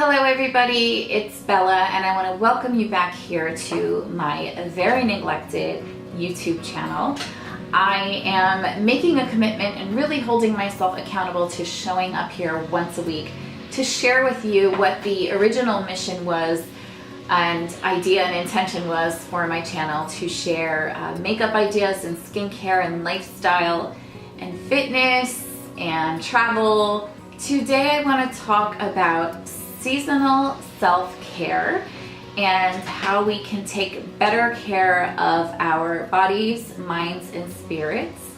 Hello everybody, it's Bella and I want to welcome you back here to my very neglected YouTube channel. I am making a commitment and really holding myself accountable to showing up here once a week to share with you what the original mission was and idea and intention was for my channel, to share makeup ideas and skincare and lifestyle and fitness and travel. Today I want to talk about seasonal self-care and how we can take better care of our bodies, minds, and spirits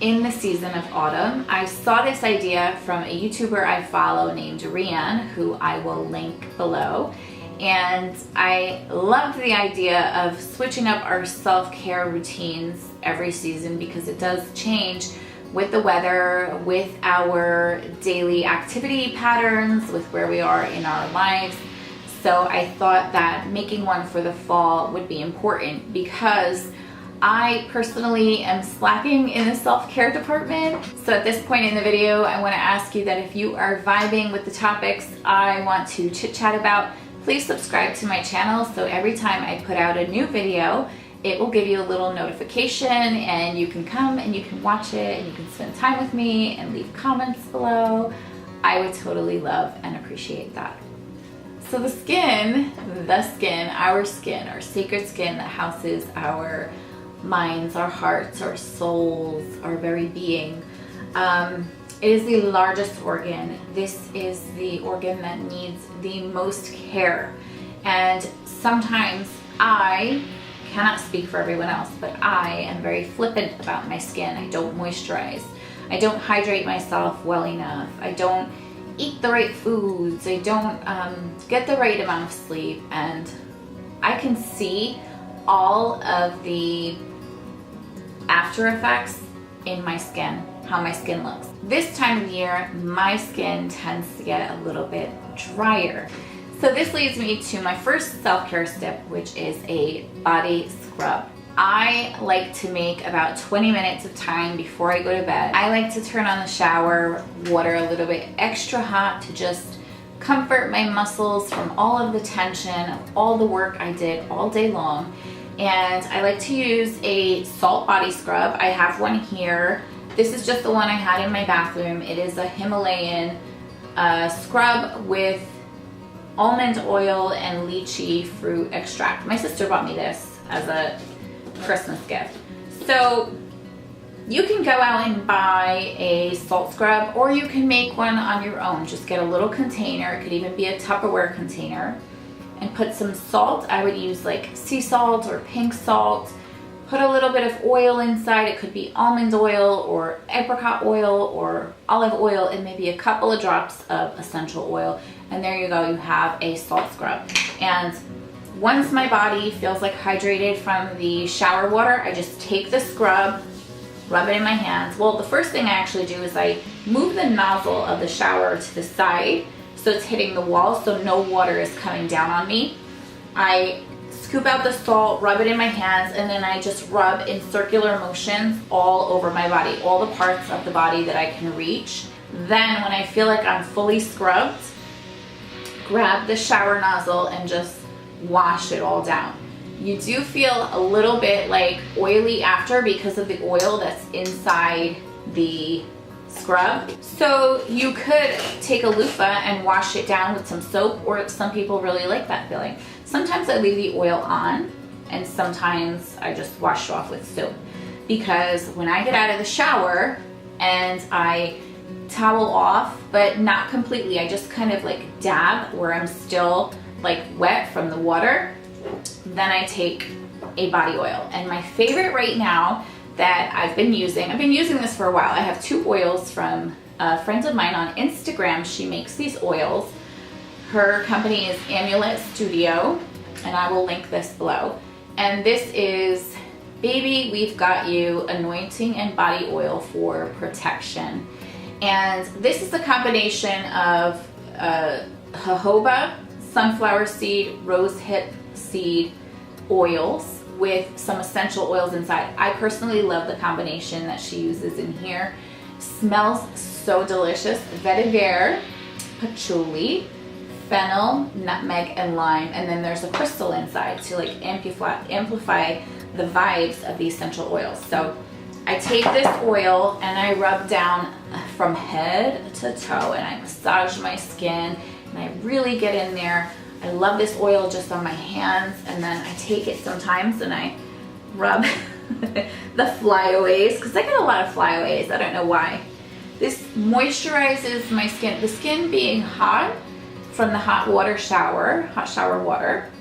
in the season of autumn. I saw this idea from a YouTuber I follow named Rian, who I will link below. And I loved the idea of switching up our self-care routines every season because it does change with the weather, with our daily activity patterns, with where we are in our lives. So I thought that making one for the fall would be important because I personally am slacking in the self-care department. So at this point in the video, I want to ask you that if you are vibing with the topics I want to chit-chat about, please subscribe to my channel so every time I put out a new video, it will give you a little notification and you can come and you can watch it and you can spend time with me and leave comments below. I would totally love and appreciate that. So our skin, our sacred skin that houses our minds, our hearts, our souls, our very being, it is the largest organ. This is the organ that needs the most care. And sometimes I cannot speak for everyone else, but I am very flippant about my skin. I don't moisturize. I don't hydrate myself well enough. I don't eat the right foods. I don't get the right amount of sleep. And I can see all of the after effects in my skin, how my skin looks. This time of year, my skin tends to get a little bit drier. So this leads me to my first self-care step, which is a body scrub. I like to make about 20 minutes of time before I go to bed. I like to turn on the shower water a little bit extra hot to just comfort my muscles from all of the tension of all the work I did all day long. And I like to use a salt body scrub. I have one here. This is just the one I had in my bathroom. It is a Himalayan scrub with almond oil and lychee fruit extract. My sister bought me this as a Christmas gift. So you can go out and buy a salt scrub or you can make one on your own. Just get a little container. It could even be a Tupperware container and put some salt. I would use like sea salt or pink salt. Put a little bit of oil inside. It could be almond oil or apricot oil or olive oil and maybe a couple of drops of essential oil. And there you go, you have a salt scrub. And once my body feels like hydrated from the shower water, I just take the scrub, rub it in my hands. Well, the first thing I actually do is I move the nozzle of the shower to the side so it's hitting the wall so no water is coming down on me. I scoop out the salt, rub it in my hands, and then I just rub in circular motions all over my body, all the parts of the body that I can reach. Then when I feel like I'm fully scrubbed, grab the shower nozzle and just wash it all down. You do feel a little bit like oily after because of the oil that's inside the scrub. So you could take a loofah and wash it down with some soap, or some people really like that feeling. Sometimes I leave the oil on and sometimes I just wash it off with soap, because when I get out of the shower and I towel off, but not completely, I just kind of like dab where I'm still like wet from the water, then I take a body oil. And my favorite right now that I've been using this for a while. I have two oils from friends of mine on Instagram. She makes these oils. Her company is Amulet Studio, and I will link this below. And this is Baby We've Got You Anointing and Body Oil for Protection. And this is a combination of jojoba, sunflower seed, rosehip seed oils with some essential oils inside. I personally love the combination that she uses in here. Smells so delicious. Vetiver, patchouli, fennel, nutmeg, and lime, and then there's a crystal inside to like amplify the vibes of the essential oils. So I take this oil and I rub down from head to toe, and I massage my skin, and I really get in there. I love this oil just on my hands, and then I take it sometimes and I rub the flyaways, because I get a lot of flyaways. I don't know why. This moisturizes my skin. The skin being hot from the hot shower water.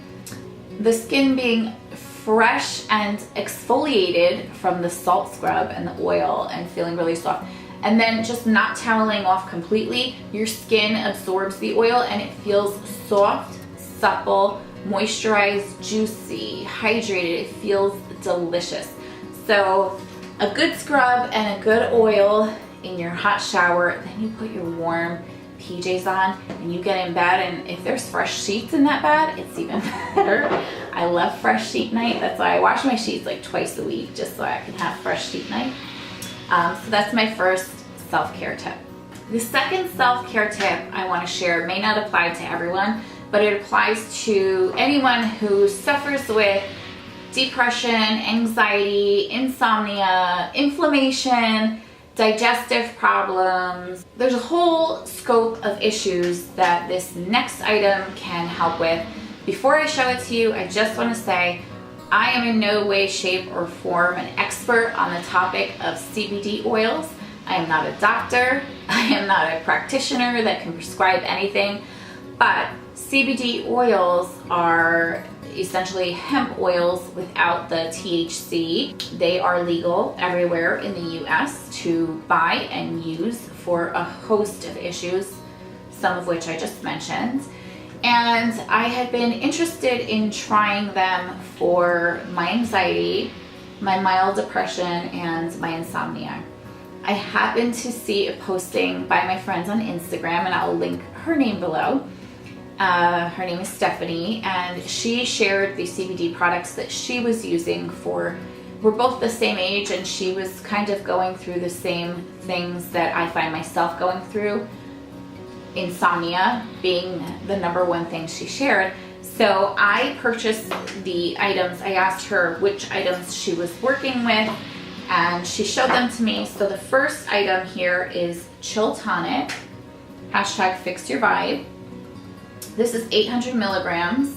The skin being fresh and exfoliated from the salt scrub and the oil and feeling really soft. And then just not toweling off completely, your skin absorbs the oil and it feels soft, supple, moisturized, juicy, hydrated. It feels delicious. So a good scrub and a good oil in your hot shower, then you put your warm PJs on and you get in bed, and if there's fresh sheets in that bed, it's even better. I love fresh sheet night. That's why I wash my sheets like twice a week, just so I can have fresh sheet night. So that's my first self-care tip. The second self-care tip I want to share may not apply to everyone, but it applies to anyone who suffers with depression, anxiety, insomnia, inflammation, digestive problems. There's a whole scope of issues that this next item can help with. Before I show it to you, I just want to say I am in no way, shape, or form an expert on the topic of CBD oils. I am not a doctor. I am not a practitioner that can prescribe anything, but CBD oils are essentially hemp oils without the THC. They are legal everywhere in the US to buy and use for a host of issues, some of which I just mentioned. And I had been interested in trying them for my anxiety, my mild depression, and my insomnia. I happened to see a posting by my friends on Instagram, and I'll link her name below. Her name is Stephanie, and she shared the CBD products that she was using for, we're both the same age, and she was kind of going through the same things that I find myself going through, insomnia being the number one thing she shared. So I purchased the items. I asked her which items she was working with, and she showed them to me. So the first item here is Chill Tonic, hashtag Fix Your Vibe. This is 800 milligrams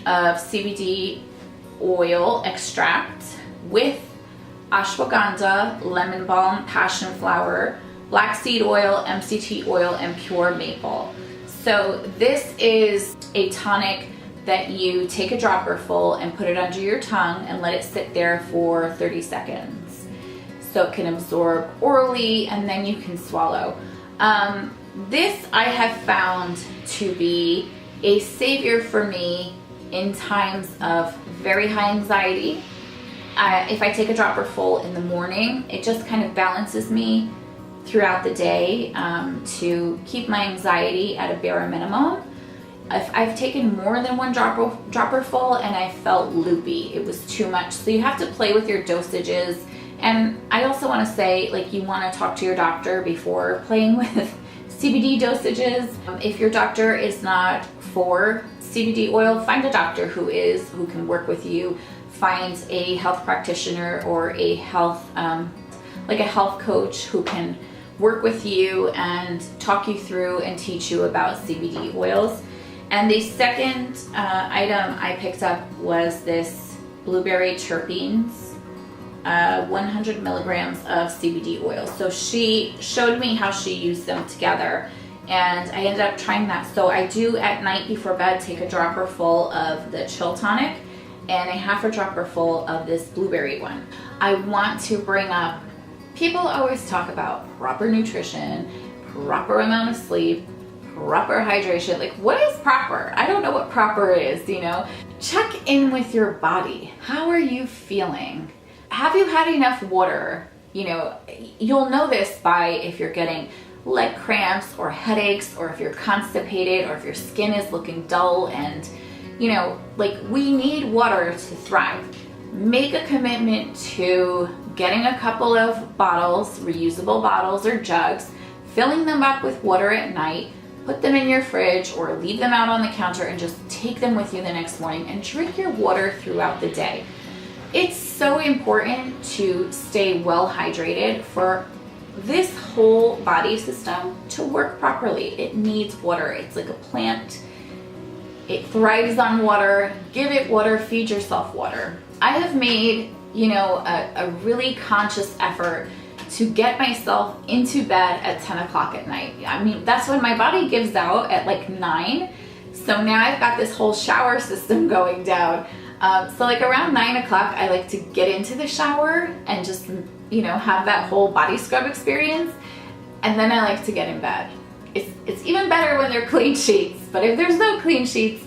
of CBD oil extract with ashwagandha, lemon balm, passion flower, black seed oil, MCT oil, and pure maple. So this is a tonic that you take a dropper full and put it under your tongue and let it sit there for 30 seconds. So it can absorb orally and then you can swallow. This I have found to be a savior for me in times of very high anxiety. If I take a dropper full in the morning, it just kind of balances me throughout the day to keep my anxiety at a bare minimum. If I've taken more than one dropper full and I felt loopy, it was too much. So you have to play with your dosages. And I also want to say, like, you want to talk to your doctor before playing with CBD dosages. If your doctor is not for CBD oil, find a doctor who can work with you. Find a health practitioner or a health, like a health coach who can work with you and talk you through and teach you about CBD oils. And the second item I picked up was this blueberry terpenes, 100 milligrams of CBD oil. So she showed me how she used them together, and I ended up trying that. So I do at night before bed take a dropper full of the Chill Tonic and a half a dropper full of this blueberry one. I want to bring up, people always talk about proper nutrition, proper amount of sleep, proper hydration. Like, what is proper? I don't know what proper is, you know? Check in with your body. How are you feeling? Have you had enough water? You know, you'll know this by if you're getting leg cramps or headaches, or if you're constipated, or if your skin is looking dull. And, you know, like, we need water to thrive. Make a commitment to getting a couple of bottles, reusable bottles or jugs, filling them up with water at night, put them in your fridge or leave them out on the counter and just take them with you the next morning and drink your water throughout the day. It's so important to stay well hydrated for this whole body system to work properly. It needs water. It's like a plant. It thrives on water. Give it water, feed yourself water. I have made, a really conscious effort to get myself into bed at 10 o'clock at night. I mean, that's when my body gives out at like 9. So now I've got this whole shower system going down. So like around 9 o'clock, I like to get into the shower and just, have that whole body scrub experience. And then I like to get in bed. It's even better when they're clean sheets, but if there's no clean sheets,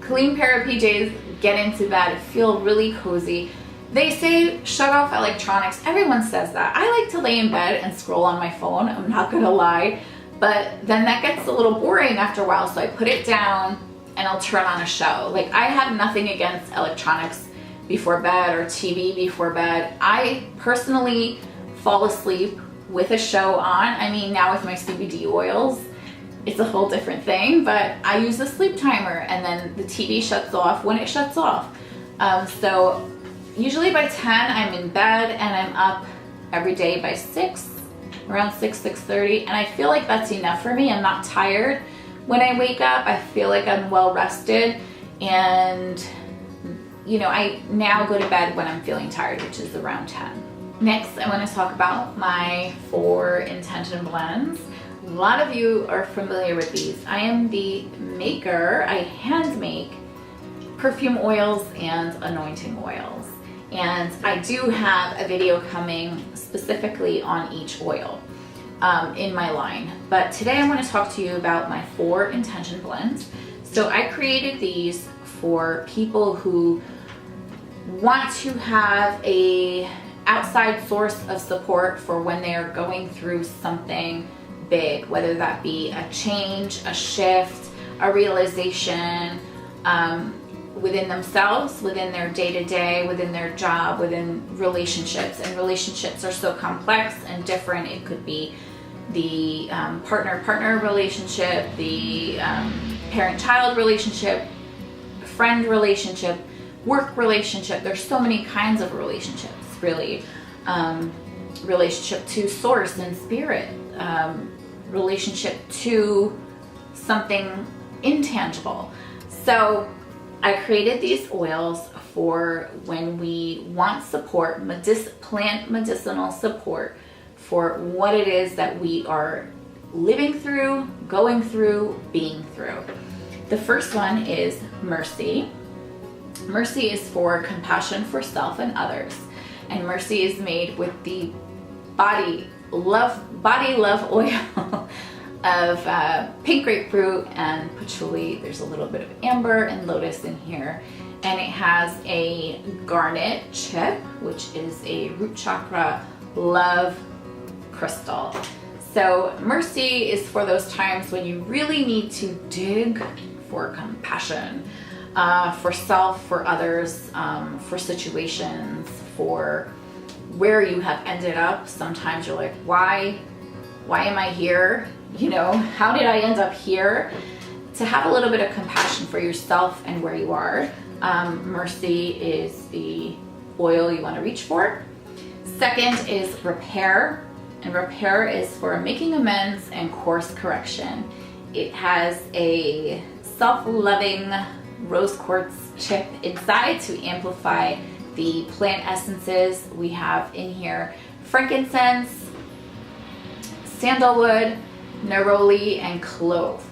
clean pair of PJs, get into bed, feel really cozy. They say shut off electronics. Everyone says that. I like to lay in bed and scroll on my phone, I'm not gonna lie, but then that gets a little boring after a while, so I put it down and I'll turn on a show. Like, I have nothing against electronics before bed or TV before bed. I personally fall asleep with a show on. I mean, now with my CBD oils, it's a whole different thing, but I use a sleep timer and then the TV shuts off when it shuts off. So usually by 10, I'm in bed and I'm up every day by 6, around 6:30, and I feel like that's enough for me. I'm not tired when I wake up. I feel like I'm well rested, and I now go to bed when I'm feeling tired, which is around 10. Next, I want to talk about my 4 intention blends. A lot of you are familiar with these. I am the maker. I hand make perfume oils and anointing oils. And I do have a video coming specifically on each oil in my line. But today I want to talk to you about my 4 intention blends. So I created these for people who want to have a outside source of support for when they are going through something big, whether that be a change, a shift, a realization, within themselves, within their day-to-day, within their job, within relationships. And relationships are so complex and different. It could be the partner-partner relationship, the parent-child relationship, friend relationship, work relationship. There's so many kinds of relationships, really. Relationship to source and spirit, relationship to something intangible. So I created these oils for when we want support, plant medicinal support for what it is that we are living through, going through, being through. The first one is Mercy. Mercy is for compassion for self and others. And Mercy is made with the body love oil of pink grapefruit and patchouli. There's a little bit of amber and lotus in here. And it has a garnet chip, which is a root chakra love crystal. So Mercy is for those times when you really need to dig for compassion, for self, for others, for situations, for where you have ended up. Sometimes you're like, why am I here? How did I end up here? To have a little bit of compassion for yourself and where you are. Mercy is the oil you want to reach for. Second is Repair, and Repair is for making amends and course correction. It has a self-loving rose quartz chip inside to amplify the plant essences. We have in here frankincense, sandalwood, neroli, and clove.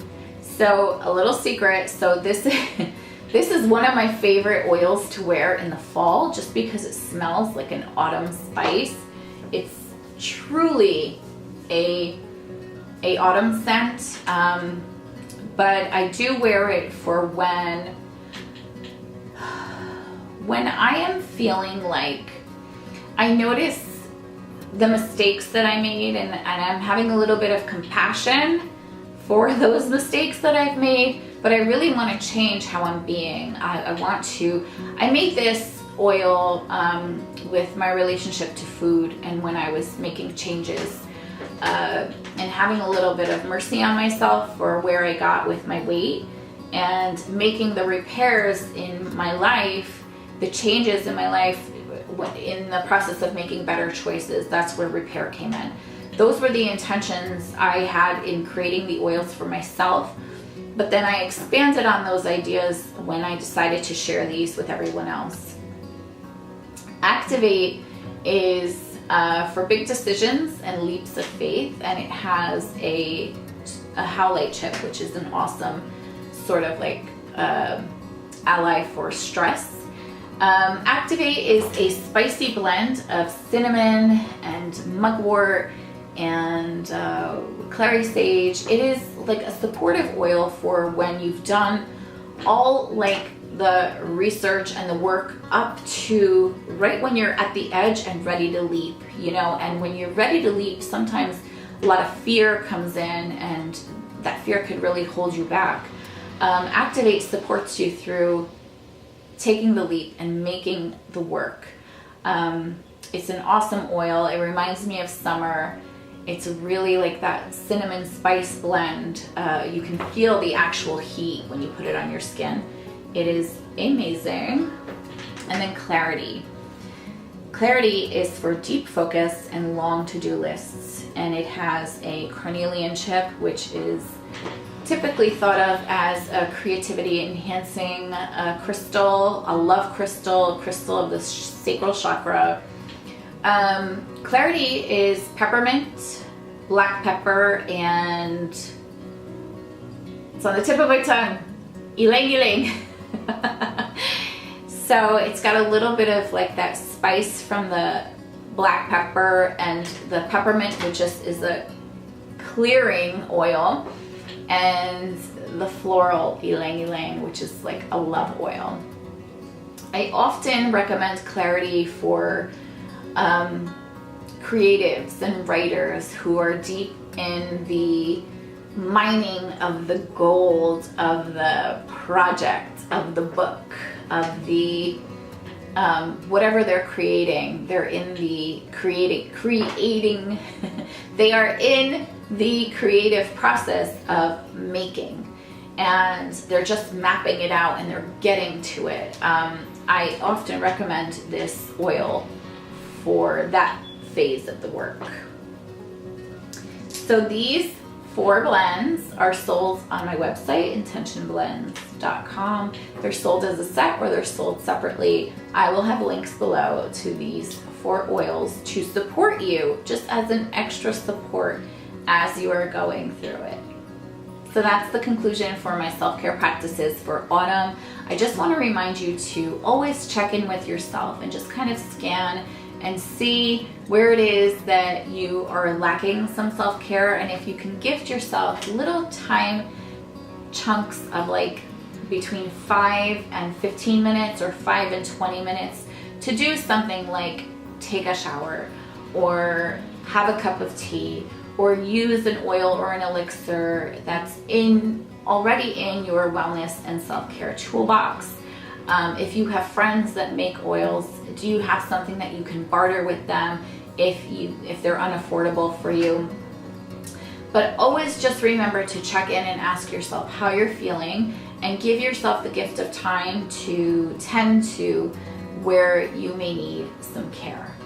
So a little secret, so this is one of my favorite oils to wear in the fall just because it smells like an autumn spice. It's truly a autumn scent, but I do wear it for when I am feeling like I notice the mistakes that I made and I'm having a little bit of compassion for those mistakes that I've made, but I really want to change how I'm being. I made this oil with my relationship to food, and when I was making changes and having a little bit of mercy on myself for where I got with my weight, and making the repairs in my life, the changes in my life in the process of making better choices. That's where repair came in. Those were the intentions I had in creating the oils for myself, but then I expanded on those ideas when I decided to share these with everyone else. Activate is for big decisions and leaps of faith, and it has a howlite chip, which is an awesome sort of like ally for stress. Activate is a spicy blend of cinnamon and mugwort and clary sage. It is like a supportive oil for when you've done all like the research and the work up to right when you're at the edge and ready to leap, you know. And when you're ready to leap, sometimes a lot of fear comes in, and that fear could really hold you back. Activate supports you through taking the leap and making the work. It's an awesome oil. It reminds me of summer. It's really like that cinnamon spice blend. You can feel the actual heat when you put it on your skin. It is amazing. And then Clarity. Clarity is for deep focus and long to-do lists. And it has a carnelian chip, which is typically thought of as a creativity enhancing crystal, a love crystal, crystal of the sacral chakra. Clarity is peppermint, black pepper, and it's on the tip of my tongue, ylang ylang. So it's got a little bit of like that spice from the black pepper and the peppermint, which just is a clearing oil, and the floral ylang ylang, which is like a love oil. I often recommend Clarity for creatives and writers who are deep in the mining of the gold of the project, of the book, of the whatever they're creating. They're in the creating they are in the creative process of making, and they're just mapping it out and they're getting to it. I often recommend this oil for that phase of the work. So these 4 blends are sold on my website, intentionblends.com. They're sold as a set or they're sold separately. I will have links below to these 4 oils to support you, just as an extra support as you are going through it. So that's the conclusion for my self-care practices for autumn. I just want to remind you to always check in with yourself and just kind of scan and see where it is that you are lacking some self-care, and if you can gift yourself little time chunks of like between 5 and 15 minutes or 5 and 20 minutes to do something like take a shower or have a cup of tea or use an oil or an elixir that's already in your wellness and self-care toolbox. If you have friends that make oils, do you have something that you can barter with them if they're unaffordable for you? But always just remember to check in and ask yourself how you're feeling, and give yourself the gift of time to tend to where you may need some care.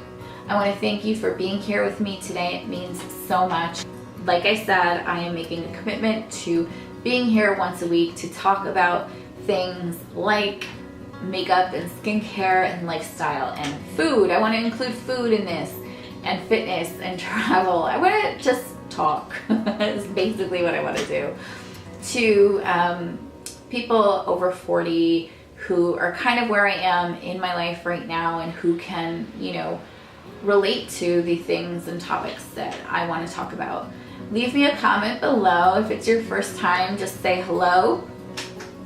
I want to thank you for being here with me today. It means so much. Like I said, I am making a commitment to being here once a week to talk about things like makeup and skincare and lifestyle and food. I want to include food in this, and fitness and travel. I want to just talk. That's basically what I want to do. To people over 40 who are kind of where I am in my life right now and who can, relate to the things and topics that I want to talk about. Leave me a comment below. If it's your first time, just say hello.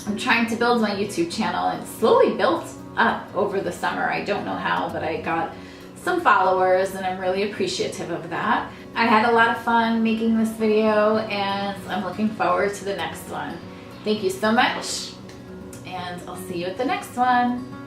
I'm trying to build my YouTube channel, and slowly built up over the summer. I don't know how, but I got some followers and I'm really appreciative of that. I had a lot of fun making this video, and I'm looking forward to the next one. Thank you so much, and I'll see you at the next one.